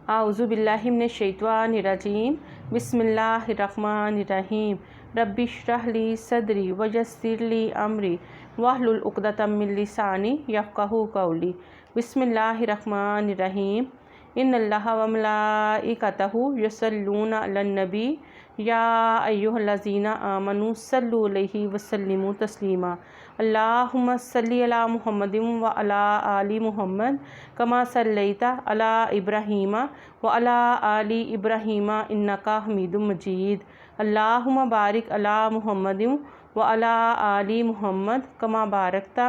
اعوذ باللہ من الشیطان الرجیم بسم اللہ الرحمن الرحیم رب اشرح لی صدری ویسر لی امری واحلل عقدۃ من لسانی یفقہوا قولی۔ بسم اللہ الرحمن الرحیم ان اللہ وملائکتہ یصلون علی النبی یا ایھا الذین آمنوا صلوا علیہ وسلموا تسلیما۔ اللہم صلی علی محمد وعلی آل محمد کما صلیت علی ابراہیم وعلی آل ابراہیم انک حمید مجید۔ اللہم بارک علی محمد وعلی آل محمد کما بارکت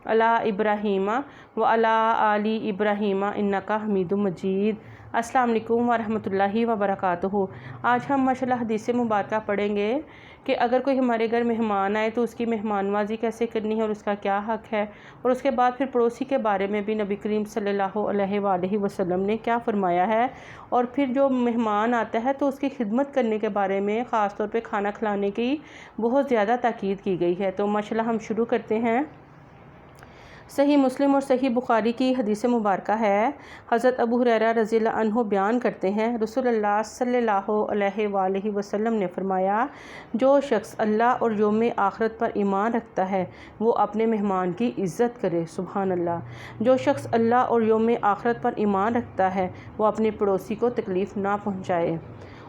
علی ابراہیم وعلی آل ابراہیم انک حمید مجید۔ السلام علیکم ورحمۃ اللہ وبرکاتہ۔ آج ہم ماشاءاللہ حدیث مبارکہ پڑھیں گے کہ اگر کوئی ہمارے گھر مہمان آئے تو اس کی مہمان نوازی کیسے کرنی ہے اور اس کا کیا حق ہے، اور اس کے بعد پھر پڑوسی کے بارے میں بھی نبی کریم صلی اللہ علیہ وآلہ وسلم نے کیا فرمایا ہے، اور پھر جو مہمان آتا ہے تو اس کی خدمت کرنے کے بارے میں خاص طور پہ کھانا کھلانے کی بہت زیادہ تاکید کی گئی ہے۔ تو ماشاءاللہ ہم شروع کرتے ہیں۔ صحیح مسلم اور صحیح بخاری کی حدیث مبارکہ ہے۔ حضرت ابو ہریرہ رضی اللہ عنہ بیان کرتے ہیں، رسول اللہ صلی اللہ علیہ وآلہ وسلم نے فرمایا، جو شخص اللہ اور یوم آخرت پر ایمان رکھتا ہے وہ اپنے مہمان کی عزت کرے۔ سبحان اللہ۔ جو شخص اللہ اور یوم آخرت پر ایمان رکھتا ہے وہ اپنے پڑوسی کو تکلیف نہ پہنچائے،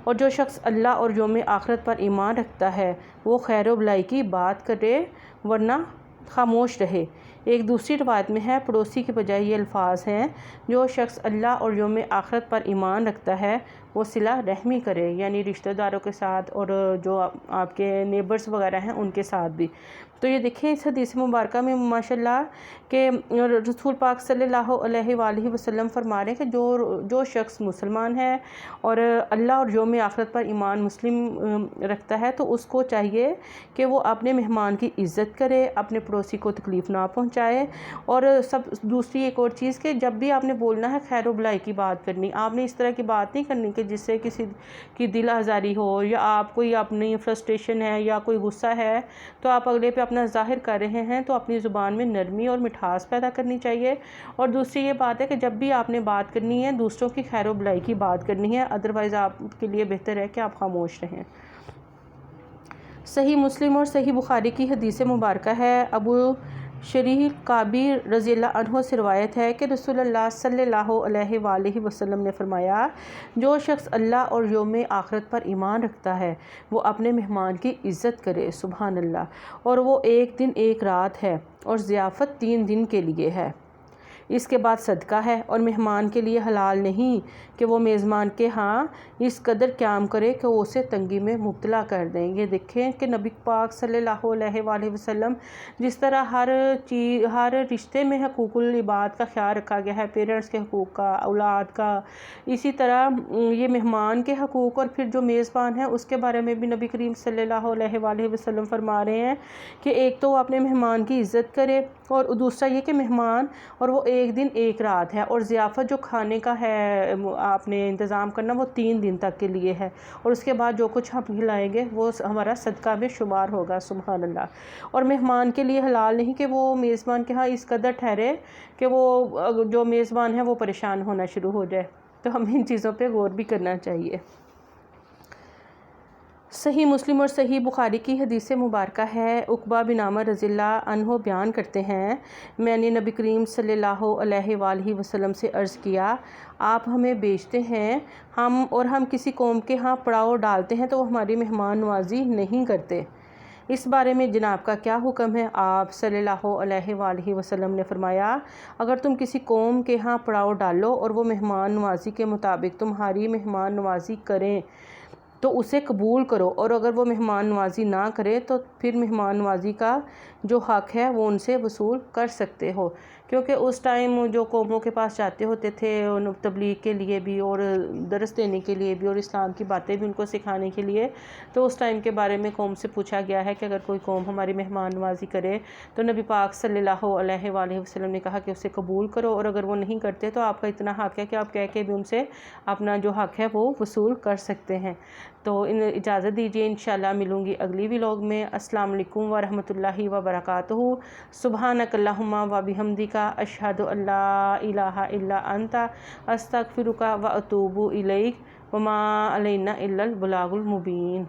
اور جو شخص اللہ اور یوم آخرت پر ایمان رکھتا ہے وہ خیر و بھلائی کی بات کرے ورنہ خاموش رہے۔ ایک دوسری روایت میں ہے، پڑوسی کے بجائے یہ الفاظ ہیں، جو شخص اللہ اور یوم آخرت پر ایمان رکھتا ہے وہ صلہ رحمی کرے، یعنی رشتہ داروں کے ساتھ اور جو آپ کے نیبرز وغیرہ ہیں ان کے ساتھ بھی۔ تو یہ دیکھیں اس حدیث مبارکہ میں ماشاءاللہ کہ رسول پاک صلی اللہ علیہ وآلہ وسلم فرما رہے ہیں کہ جو شخص مسلمان ہے اور اللہ اور یوم آخرت پر ایمان مسلم رکھتا ہے تو اس کو چاہیے کہ وہ اپنے مہمان کی عزت کرے، اپنے پڑوسی کو تکلیف نہ پہنچائے، اور دوسری ایک اور چیز کہ جب بھی آپ نے بولنا ہے خیر و بھلائی کی بات کرنی، آپ نے اس طرح کی بات نہیں کرنی کہ جس سے کسی کی دل آزاری ہو، یا آپ کوئی اپنی فرسٹریشن ہے یا کوئی غصہ ہے تو آپ اگلے پہ اپنا ظاہر کر رہے ہیں، تو اپنی زبان میں نرمی اور مٹھاس پیدا کرنی چاہیے۔ اور دوسری یہ بات ہے کہ جب بھی آپ نے بات کرنی ہے دوسروں کی خیر و بھلائی کی بات کرنی ہے، ادروائز آپ کے لیے بہتر ہے کہ آپ خاموش رہیں۔ صحیح مسلم اور صحیح بخاری کی حدیث مبارکہ ہے، ابو شریح کعبی رضی اللہ عنہ سے روایت ہے کہ رسول اللہ صلی اللہ علیہ وآلہ وسلم نے فرمایا، جو شخص اللہ اور یوم آخرت پر ایمان رکھتا ہے وہ اپنے مہمان کی عزت کرے۔ سبحان اللہ۔ اور وہ ایک دن ایک رات ہے اور ضیافت 3 دن کے لیے ہے، اس کے بعد صدقہ ہے، اور مہمان کے لیے حلال نہیں کہ وہ میزبان کے ہاں اس قدر قیام کرے کہ وہ اسے تنگی میں مبتلا کر دیں۔ یہ دیکھیں کہ نبی پاک صلی اللہ علیہ وآلہ وسلم جس طرح ہر رشتے میں حقوق العباد کا خیال رکھا گیا ہے، پیرنٹس کے حقوق کا، اولاد کا، اسی طرح یہ مہمان کے حقوق اور پھر جو میزبان ہے اس کے بارے میں بھی نبی کریم صلی اللہ علیہ وآلہ وسلم فرما رہے ہیں کہ ایک تو وہ اپنے مہمان کی عزت کرے، اور دوسرا یہ کہ مہمان اور وہ ایک دن ایک رات ہے، اور ضیافت جو کھانے کا ہے آپ نے انتظام کرنا وہ 3 دن تک کے لیے ہے، اور اس کے بعد جو کچھ ہم کھلائیں گے وہ ہمارا صدقہ میں شمار ہوگا۔ سبحان اللہ۔ اور مہمان کے لیے حلال نہیں کہ وہ میزبان کے ہاں اس قدر ٹھہرے کہ وہ جو میزبان ہے وہ پریشان ہونا شروع ہو جائے۔ تو ہمیں ان چیزوں پہ غور بھی کرنا چاہیے۔ صحیح مسلم اور صحیح بخاری کی حدیث مبارکہ ہے، عقبہ بن عامر رضی اللہ عنہ بیان کرتے ہیں، میں نے نبی کریم صلی اللہ علیہ وآلہ وسلم سے عرض کیا، آپ ہمیں بیچتے ہیں، ہم کسی قوم کے ہاں پڑاؤ ڈالتے ہیں تو وہ ہماری مہمان نوازی نہیں کرتے، اس بارے میں جناب کا کیا حکم ہے؟ آپ صلی اللہ علیہ وآلہ وسلم نے فرمایا، اگر تم کسی قوم کے ہاں پڑاؤ ڈالو اور وہ مہمان نوازی کے مطابق تمہاری مہمان نوازی کریں تو اسے قبول کرو، اور اگر وہ مہمان نوازی نہ کرے تو پھر مہمان نوازی کا جو حق ہے وہ ان سے وصول کر سکتے ہو۔ کیونکہ اس ٹائم جو قوموں کے پاس جاتے ہوتے تھے تبلیغ کے لیے بھی اور درس دینے کے لیے بھی اور اسلام کی باتیں بھی ان کو سکھانے کے لیے، تو اس ٹائم کے بارے میں قوم سے پوچھا گیا ہے کہ اگر کوئی قوم ہماری مہمان نوازی کرے تو نبی پاک صلی اللہ علیہ وآلہ وسلم نے کہا کہ اسے قبول کرو، اور اگر وہ نہیں کرتے تو آپ کا اتنا حق ہے کہ آپ کہہ کے بھی ان سے اپنا جو حق ہے وہ وصول کر سکتے ہیں۔ تو اجازت دیجیے، انشاءاللہ ملوں گی اگلی ولاگ میں۔ السلام علیکم ورحمۃ اللہ وبرکاتہ۔ سبحانک اللہم و بحمدک اشہد ان لا الہ الا انت استغفرک و اتوب الیک وما علینا الا البلاغ المبین۔